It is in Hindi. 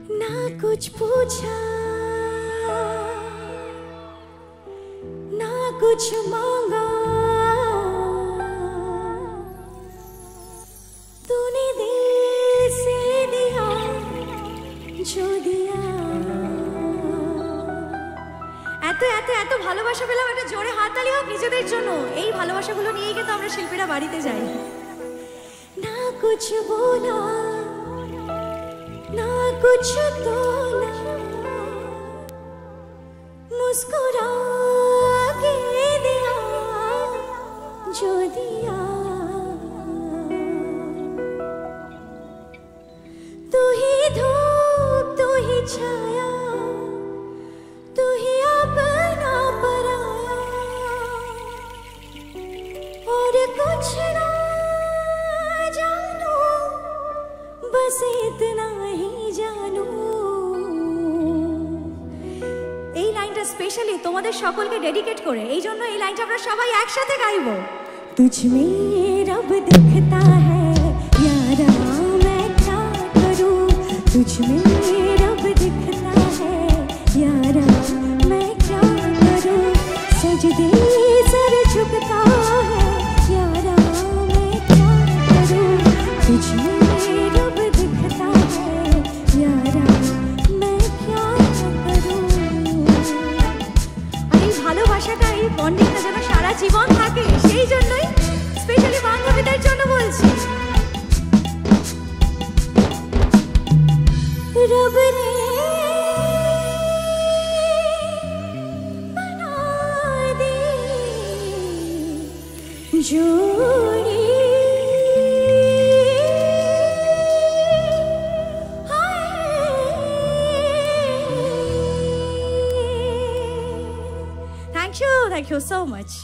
ना कुछ पूछा ना कुछ मांगा, तूने दिल से दिया जो दिया। এত এত এত ভালোবাসা পেলাম, একটা জোরে হাততালি হোক নিজেদের জন্য। এই ভালোবাসাগুলো নিয়েই কিন্তু আমরা শিল্পীরা বাড়িতে যাই। না कुछ बोला ना कुछ तोला, मुस्कुरा के दिया जो दिया। तू ही धूप तू ही छाया, तू ही अपना पराया, और कुछ ना जानू, बस इतना ही जानू। এই লাইনটা স্পেশালি তোমাদের সকলকে ডেডিকেট করে, এই জন্য এই লাইনটা আমরা সবাই একসাথে গাইবো। तुझ में रब दिखता है यारा मैं क्या करूं, तुझ में रब दिखता है यारा मैं क्या करूं, सजदे सर झुकता है यारा मैं क्या करूं, तुझ में रब दिखता है यारा मैं क्या करूं। আর এই ভালোবাসাটা, এই বন্ডিংটা যেন সারা জীবন থাকে, সেই জন্যই স্পেশালি বান্ধবীদের জন্য বলছি। रब ने बना दी जोड़ी, थैंक यू सो मच।